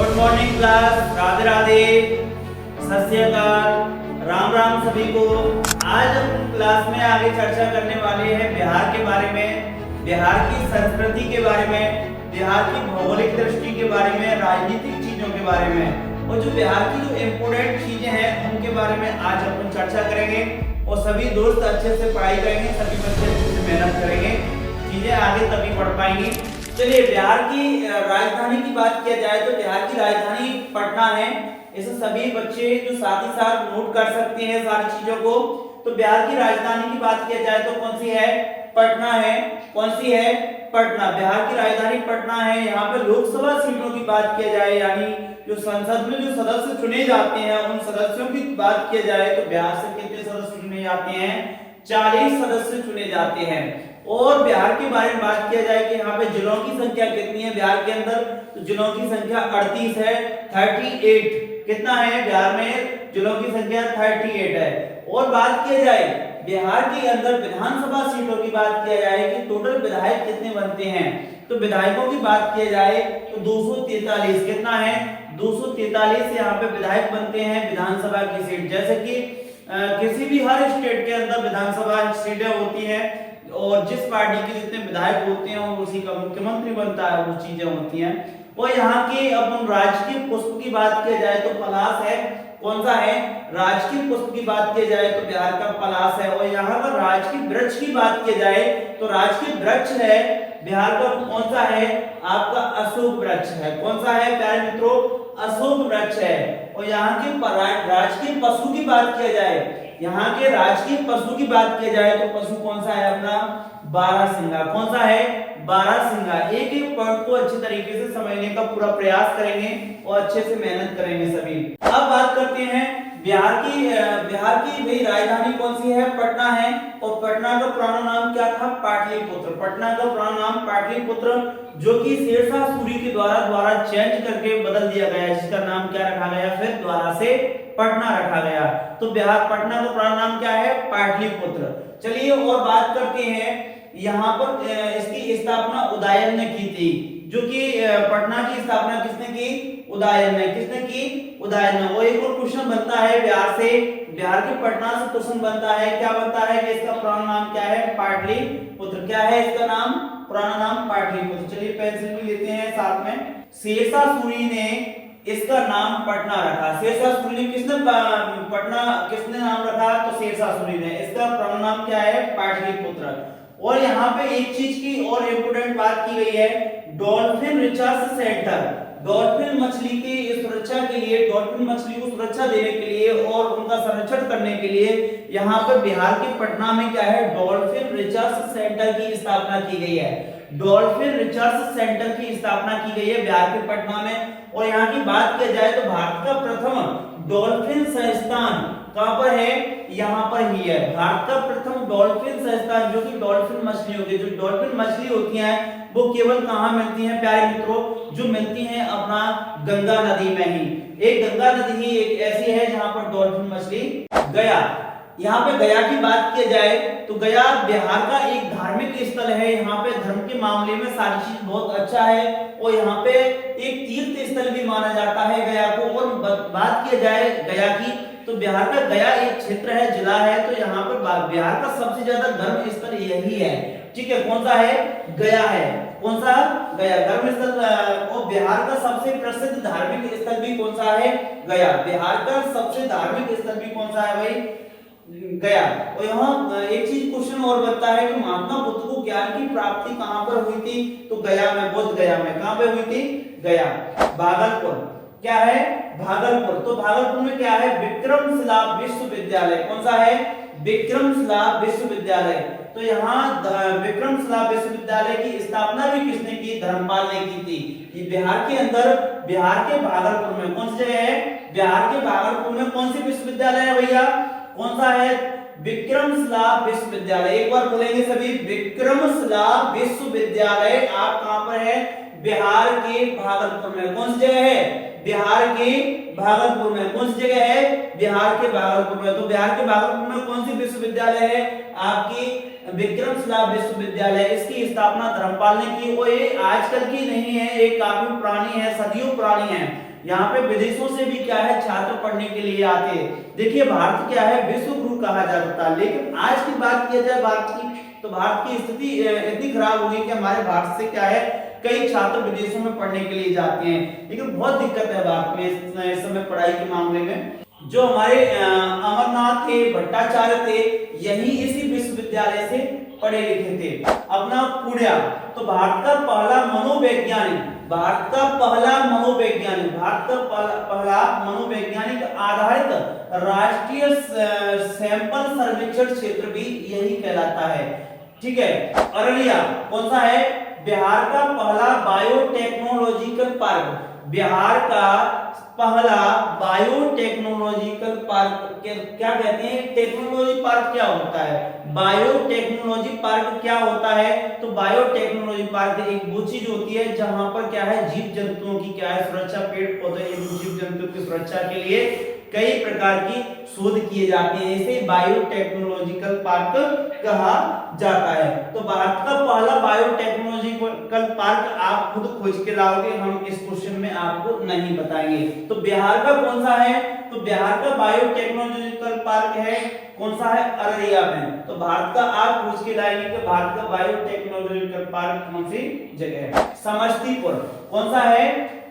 Good morning class, Radhe Radhe, सत श्री अकाल, राम राम सभी को। आज हम क्लास में आगे चर्चा करने वाले हैं बिहार के बारे में, बिहार की संस्कृति के बारे में, बिहार की भौगोलिक दृष्टि के बारे में, राजनीतिक चीजों के बारे में और जो बिहार की जो इम्पोर्टेंट चीजें हैं उनके बारे में आज अपन चर्चा करेंगे। और सभी दोस्त अच्छे से पढ़ाई करेंगे, सभी बच्चे अच्छे से मेहनत करेंगे, चीजें आगे तभी बढ़ पाएंगी। चलिए बिहार की राजधानी की बात किया जाए तो बिहार की राजधानी पटना है। इसे सभी बच्चे जो साथ ही साथ नोट कर सकते हैं सारी चीजों को। तो बिहार की राजधानी की बात किया जाए तो कौन सी है? पटना है। कौन सी है? पटना। बिहार की राजधानी पटना है। यहाँ पे लोकसभा सीटों की बात किया जाए यानी जो संसद में जो सदस्य चुने जाते हैं उन सदस्यों की बात किया जाए तो बिहार से कितने सदस्य चुने जाते हैं? 40 सदस्य चुने जाते हैं। और बिहार के बारे में बात किया जाए कि यहाँ पे जिलों की संख्या कितनी है बिहार के अंदर, तो जिलों की संख्या 38 है, 38। कितना है बिहार में? जिलों की संख्या 38 है। और बात किया जाए बिहार के अंदर विधानसभा सीटों की बात किया जाए कि टोटल विधायक कितने बनते हैं, तो विधायकों की बात किया जाए तो 243। कितना है? 243 यहाँ पे विधायक बनते हैं विधानसभा की सीट। जैसे कि किसी भी हर स्टेट के अंदर विधानसभा सीटें होती हैं और जिस पार्टी के जितने विधायक होते हैं उसी का मुख्यमंत्री बनता है, वो चीजें होती हैं। और यहाँ के अब हम राजकीय पुष्प की बात किया जाए तो पलाश है। कौन सा है? राजकीय पुष्प की बात किया जाए तो बिहार का पलाश है। और यहाँ पर राजकीय वृक्ष की बात किया जाए तो राजकीय वृक्ष है बिहार का कौन सा है? आपका अशोक वृक्ष है। कौन सा है प्यारे मित्रों? अशोक वृक्ष है। और यहाँ के राजकीय पशु की बात किया जाए, यहाँ के राजकीय पशु की बात किया जाए तो पशु कौन सा है अपना? बारहसिंगा। कौन सा है? बारहसिंगा। एक एक पॉइंट को अच्छे तरीके से समझने का पूरा प्रयास करेंगे और अच्छे से मेहनत करेंगे सभी। अब बात करते हैं बिहार की भाई राजधानी कौन सी है? पटना है। और पटना का पुराना नाम क्या था? पाटलिपुत्र। पटना का पुराना नाम पाटलिपुत्र, जो कि शेरशाह सूरी के द्वारा चेंज करके बदल दिया गया, जिसका नाम क्या रखा गया? फिर द्वारा से पटना रखा गया। तो बिहार पटना का पुराना नाम क्या है? पाटलिपुत्र। चलिए और बात करते हैं यहाँ पर इसकी स्थापना उदयन ने की थी, जो कि पटना की स्थापना किसने की? उदयन ने। किसने की? उदयन ने। और एक और क्वेश्चन बनता है बिहार से, बिहार के पटना से क्वेश्चन बनता है। क्या बनता है कि इसका पुराना नाम क्या है? पाटलिपुत्र। क्या है इसका नाम? पुराना नाम पाटलिपुत्र। चलिए पेंसिल भी लेते हैं साथ में। शेरशाह सूरी ने इसका नाम पटना रखा। शेरशाह सूरी ने पटना किसने नाम रखा? तो शेरशाह सूरी ने। इसका पुराना नाम क्या है? पाटलिपुत्र। और यहाँ पे एक चीज की और इम्पोर्टेंट बात की गई है, डॉल्फिन रिसर्च सेंटर। डॉल्फिन मछली की सुरक्षा के लिए, डॉल्फिन मछली को सुरक्षा देने के लिए और उनका संरक्षण करने के लिए यहाँ पर बिहार के पटना में क्या है? डॉल्फिन रिसर्च सेंटर की स्थापना की गई है। डॉल्फिन रिसर्च सेंटर की स्थापना की गई है बिहार के पटना में। और यहाँ की बात किया जाए तो भारत का प्रथम डॉल्फिन संस्थान कहां पर है? यहाँ पर ही है। भारत का प्रथम डॉल्फिन संस्थान, जो कि डॉल्फिन मछली होती है, जो डॉल्फिन मछली होती है वो केवल कहां मिलती हैं प्यारे मित्रों? जो मिलती हैं अपना गंगा नदी में ही। एक गंगा नदी ही एक ऐसी है जहां पर डॉल्फिन मछली। गया, यहाँ पे गया की बात की जाए तो गया बिहार का एक धार्मिक स्थल है। यहाँ पे धर्म के मामले में सारी चीज बहुत अच्छा है और यहाँ पे एक तीर्थ स्थल भी माना जाता है गया को। और बात किया जाए गया की तो बिहार का गया एक क्षेत्र है, जिला है, तो यहाँ पर बिहार का सबसे ज्यादा धर्म स्थल यही है। ठीक है, कौन सा है? गया है। कौन सा? गया धर्म स्थल। और बिहार का सबसे प्रसिद्ध धार्मिक स्थल भी कौन सा है? गया। बिहार का सबसे धार्मिक स्थल भी कौन सा है भाई? गया। और यहाँ एक चीज क्वेश्चन और बनता है कि महात्मा बुद्ध को ज्ञान की प्राप्ति कहाँ पर हुई थी? तो गया में, बोध गया में। कहाँ पे हुई थी? गया। भागलपुर। क्या है? भागलपुर। तो भागलपुर में क्या है? विक्रमशिला विश्वविद्यालय। कौन सा है? विक्रमशिला विश्वविद्यालय। तो यहाँ विक्रमशिला विश्वविद्यालय की स्थापना भी किसने की? धर्मपाल ने की थी। ये बिहार के अंदर, बिहार के भागलपुर में कौन सी जगह है? बिहार के भागलपुर में कौन सी विश्वविद्यालय है भैया? कौन सा है? विक्रमशिला विश्वविद्यालय। एक बार बोलेंगे सभी, विक्रमशिला विश्वविद्यालय। आप कहां पर है? बिहार के भागलपुर में। कौन सी जगह है? बिहार के भागलपुर में। कौन सी जगह है? बिहार के भागलपुर में। तो बिहार के भागलपुर में कौन सी विश्वविद्यालय है? आपकी विक्रमशिला विश्वविद्यालय। इसकी स्थापना धर्मपाल ने की और ये आजकल की नहीं है, ये काफी पुरानी है, सदियों पुरानी है। यहाँ पे विदेशों से भी क्या है छात्र पढ़ने के लिए आते हैं। देखिए भारत क्या है विश्व गुरु कहा जाता है, लेकिन आज की बात किया जाए भारत की, तो भारत की स्थिति इतनी खराब हो गई कि हमारे भारत से क्या है कई छात्र विदेशों में पढ़ने के लिए जाते हैं, लेकिन बहुत दिक्कत है भारत में इस समय पढ़ाई के मामले में। जो हमारे अमरनाथ थे, भट्टाचार्य थे, यही इसी विश्वविद्यालय से पढ़े लिखे थे। अपना पुण्या, तो भारत का पहला मनोवैज्ञानिक आधारित राष्ट्रीय सैंपल सर्वेक्षण क्षेत्र भी यही कहलाता है। ठीक है। अररिया कौन सा है? बिहार का पहला बायोटेक्नोलॉजिकल पार्क। बिहार का पहला बायोटेक्नोलॉजिकल पार्क क्या कहते हैं? टेक्नोलॉजी पार्क क्या होता है? बायोटेक्नोलॉजी पार्क क्या होता है? तो बायोटेक्नोलॉजी पार्क एक वो चीज होती है जहां पर क्या है जीव जंतुओं की क्या है सुरक्षा, पेड़ पौधे एवं जीव जंतुओं की सुरक्षा के लिए कई प्रकार की शोध किए जाते हैं, इसे बायोटेक्नोलॉजिकल पार्क कहा जाता है। तो भारत का पहला बायोटेक्नोलॉजिकल पार्क आप खुद खोज के लाओगे, हम इस क्वेश्चन में आपको नहीं बताएंगे। तो बिहार का कौन सा है? तो बिहार का बायोटेक्नोलॉजिकल पार्क है कौन सा है? अररिया में। तो भारत का आप पूछ के लाएंगे कि भारत का बायोटेक्नोलॉजिकल पार्क कौन सी जगह है? समस्तीपुर कौन सा है?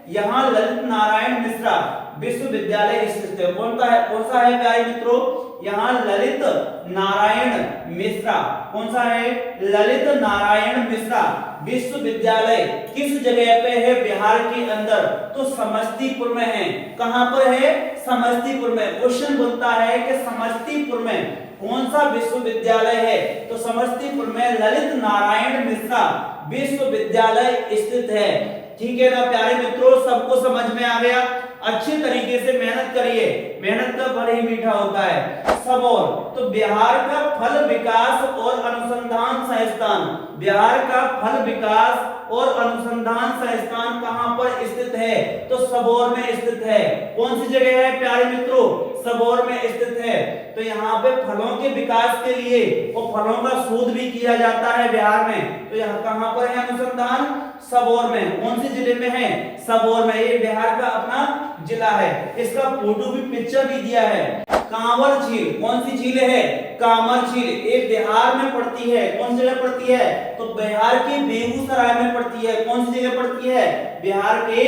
यहाँ ललित नारायण मिश्रा विश्वविद्यालय स्थित है। कौन सा है प्यारे मित्रों? यहाँ ललित नारायण मिश्रा। कौन सा है? ललित नारायण मिश्रा विश्वविद्यालय किस जगह पे है बिहार के अंदर? तो समस्तीपुर में है। कहां पर है? समस्तीपुर में। क्वेश्चन बनता है कि समस्तीपुर में कौन सा विश्वविद्यालय है? तो समस्तीपुर में ललित नारायण मिश्रा विश्वविद्यालय स्थित है। ठीक है ना प्यारे मित्रों, सबको समझ में आ गया? अच्छे तरीके से मेहनत करिए, मेहनत का फल ही मीठा होता है। सबौर, तो बिहार का फल विकास और अनुसंधान संस्थान, बिहार का फल विकास और अनुसंधान संस्थान कहां पर स्थित है? तो सबौर में स्थित है। कौन सी जगह है प्यारे मित्रों? सबौर में स्थित है। तो यहाँ पे फलों के विकास के लिए और फलों का शोध भी किया जाता है बिहार में। तो यहाँ कहां पर है अनुसंधान? सबौर में। कौन से जिले में है? सबौर में। ये बिहार का अपना जिला है। इसका फोटो भी, पिक्चर भी दिया है। कांवर झील, कौन सी झील है? कांवर झील। ये बिहार में पड़ती है। कौन सी जगह पड़ती है? तो बिहार के बेगूसराय में पड़ती है। कौन सी जगह पड़ती है? बिहार के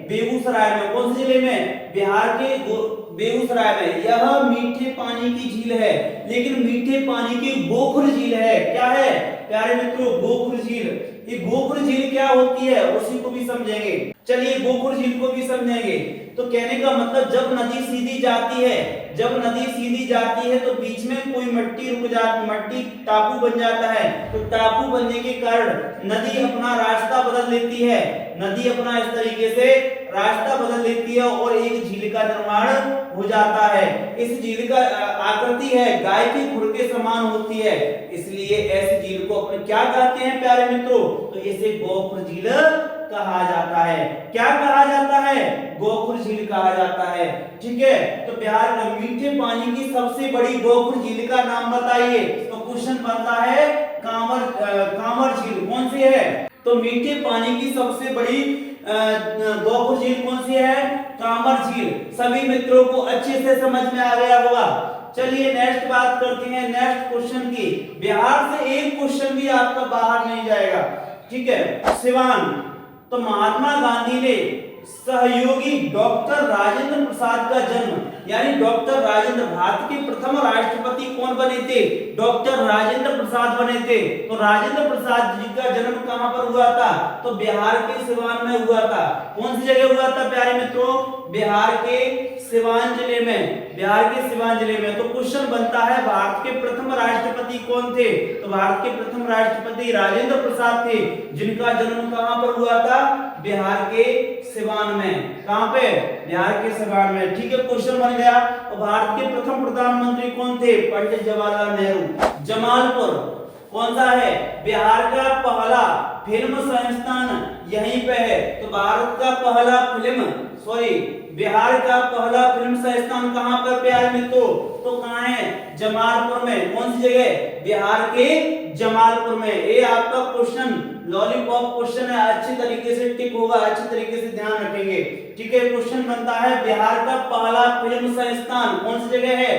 बेगूसराय में। कौन से जिले में? बिहार के बेगूसराय में। यह मीठे पानी की झील है, लेकिन मीठे पानी की गोखुर झील है। क्या है प्यारे मित्रों? गोखुर झील। ये गोखुर झील क्या होती है उसी को भी समझेंगे। चलिए गोखुर झील को भी समझेंगे। तो कहने का मतलब जब नदी सीधी जाती है, जब नदी सीधी जाती है तो बीच में कोई मट्टी रुक जाती, मट्टी टापू बन जाता है। तो टापू बनने के कारण नदी अपना रास्ता बदल लेती है, नदी अपना इस तरीके से रास्ता बदल लेती है और एक झील का निर्माण हो जाता है। इस झील का आकृति है गाय के खुर के समान होती है, इसलिए ऐसी झील को अपने क्या कहते हैं प्यारे मित्रों? तो इसे गोखुर झील कहा जाता है। क्या कहा जाता है? गोखुर झील कहा जाता है। ठीक है। तो बिहार में मीठे पानी की सबसे बड़ी गोखुर झील का नाम बताइए। तो क्वेश्चन बनता है कांवर झील कौन सी है? तो मीठे पानी की सबसे बड़ी गोखुर झील कौन सी है? कांवर झील। सभी मित्रों को अच्छे से समझ में आ गया होगा। चलिए नेक्स्ट बात करते हैं, नेक्स्ट क्वेश्चन की। बिहार से एक क्वेश्चन भी आपका बाहर नहीं जाएगा। ठीक है। सिवान, तो महात्मा गांधी ने सहयोगी डॉक्टर राजेंद्र प्रसाद का जन्म, यानी डॉक्टर राजेंद्र, भारत के प्रथम राष्ट्रपति कौन बने थे? डॉक्टर राजेंद्र प्रसाद बने थे। तो राजेंद्र प्रसाद जी का जन्म कहां पर हुआ था? तो बिहार के सिवान में हुआ था। कौन सी जगह हुआ था प्यारे मित्रों? बिहार के सिवान जिले में। बिहार के सिवान जिले में। तो क्वेश्चन बनता है भारत के प्रथम राष्ट्रपति कौन थे? तो भारत के प्रथम राष्ट्रपति राजेंद्र प्रसाद थे, जिनका जन्म कहां पर हुआ था? बिहार के सिवान में। कहां पे? बिहार के सिवान में। ठीक है, क्वेश्चन बन गया। तो भारत के प्रथम प्रधानमंत्री कौन थे? पंडित जवाहरलाल नेहरू। जमालपुर, कौन सा है? बिहार का पहला फिल्म संस्थान यहीं पे है। तो भारत का पहला बिहार का पहला फिल्म संस्थान कहां पर प्यारे मित्रों? तो कहां है? जमालपुर में। कौन सी जगह? बिहार के जमालपुर में। ये आपका क्वेश्चन लॉलीपॉप क्वेश्चन है, अच्छी तरीके से टिक होगा, अच्छी तरीके से ध्यान रखेंगे। ठीक है, क्वेश्चन बनता है बिहार का पहला फिल्म संस्थान कौन सी जगह है?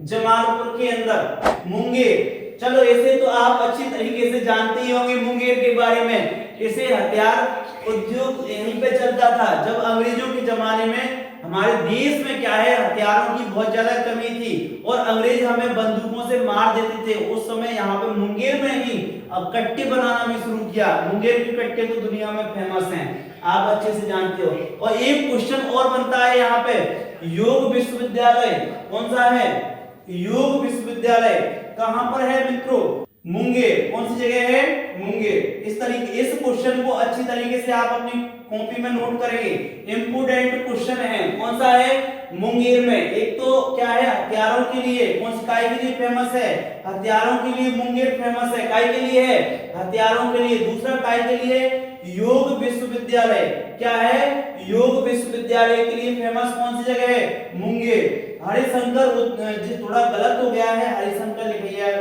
जमालपुर के अंदर, मुंगेर। चलो ऐसे तो आप अच्छी तरीके से जानते ही होंगे मुंगेर के बारे में। इसे हथियार उद्योग यहीं पे चलता था जब अंग्रेजों के जमाने में हमारे देश में क्या है, हथियारों की बहुत ज्यादा कमी थी और अंग्रेज हमें बंदूकों से मार देते थे। उस समय यहाँ पे मुंगेर में ही अब कट्टे बनाना भी शुरू किया। मुंगेर के कट्टे तो दुनिया में फेमस हैं, आप अच्छे से जानते हो। और एक क्वेश्चन और बनता है यहाँ पे, योग विश्वविद्यालय कौन सा है? योग विश्वविद्यालय कहां पर है मित्रों? मुंगेर। कौन सी जगह है? मुंगेर। इस क्वेश्चन को अच्छी तरीके से आप अपनी कॉपी में नोट करेंगे, इंपोर्टेंट क्वेश्चन है। कौन सा है? मुंगेर में। एक तो क्या है, हथियारों के लिए, कौन सी काय के लिए फेमस है? हथियारों के लिए मुंगेर फेमस है। काय के लिए है? हथियारों के लिए। दूसरा काय के लिए? योग विश्वविद्यालय। क्या है? योग विश्वविद्यालय के लिए फेमस कौन सी जगह है? मुंगेर। हरिशंकर थोड़ा गलत हो गया है, हरिशंकर लिखिए।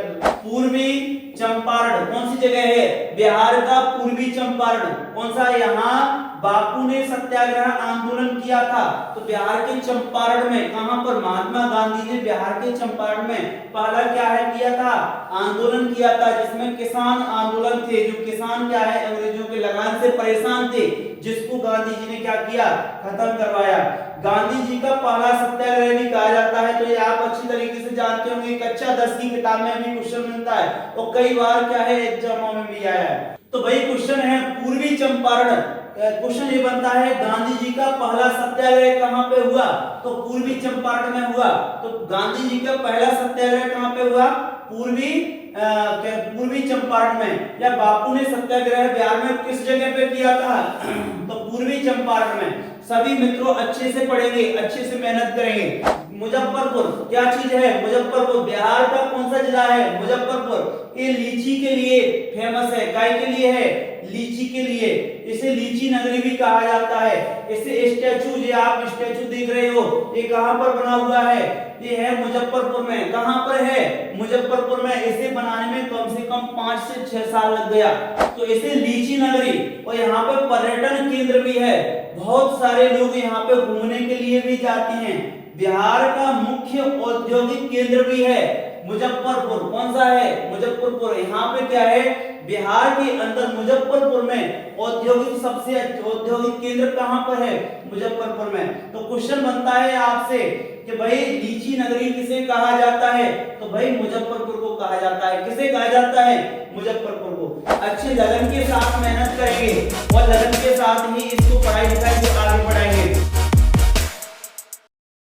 पूर्वी चंपारण कौन सी जगह है? बिहार का पूर्वी चंपारण। कौन सा? यहाँ बापू ने सत्याग्रह आंदोलन किया था तो बिहार के चंपारण में। कहां पर? महात्मा गांधी ने बिहार के चंपारण में पहला क्या है किया था? आंदोलन किया था, जिसमें किसान आंदोलन थे। जो किसान क्या है, अंग्रेजों के लगान से परेशान थे, जिसको गांधी जी ने क्या किया? खत्म करवाया। गांधी जी का पहला सत्याग्रह भी कहा जाता है। तो ये आप अच्छी तरीके से जानते होंगे, कक्षा 10 की किताब में भी क्वेश्चन मिलता है और कई बार क्या है एग्जामों में भी आया है। तो भाई क्वेश्चन है पूर्वी चंपारण। क्वेश्चन ये बनता है गांधी जी का पहला सत्याग्रह कहां पे हुआ? तो पूर्वी चंपारण में हुआ। तो गांधी जी का पहला सत्याग्रह कहां पे हुआ? पूर्वी चंपारण में। या बापू ने सत्याग्रह बिहार में किस जगह पे किया था? तो पूर्वी चंपारण में। सभी मित्रों अच्छे से पढ़ेंगे, अच्छे से मेहनत करेंगे। मुजफ्फरपुर क्या चीज है? मुजफ्फरपुर बिहार का कौन सा जिला है? मुजफ्फरपुर। ये लीची के लिए फेमस है। काय के लिए है? लीची के लिए। इसे लीची नगरी भी कहा जाता है। इसे स्टैचू, ये आप स्टैचू देख रहे हो, ये कहां पर बना हुआ है? ये है मुजफ्फरपुर में। कहां पर है? मुजफ्फरपुर में। इसे बनाने में कम से कम 5 से 6 साल लग गया। तो इसे लीची नगरी, और यहाँ पे पर्यटन केंद्र भी है। बहुत सारे लोग यहाँ पे घूमने के लिए भी जाते हैं। बिहार का मुख्य औद्योगिक केंद्र भी है मुजफ्फरपुर। कौन सा है? मुजफ्फरपुर। यहाँ पे क्या है, बिहार के अंदर मुजफ्फरपुर में औद्योगिक केंद्र कहां पर है? मुजफ्फरपुर में। तो क्वेश्चन बनता है आपसे कि भाई लीची नगरी किसे कहा जाता है? तो भाई मुजफ्फरपुर को कहा जाता है। किसे कहा जाता है? मुजफ्फरपुर को। अच्छे लगन के साथ मेहनत करेंगे और लगन के साथ ही इसको पढ़ाई लिखाई को आगे बढ़ाएंगे।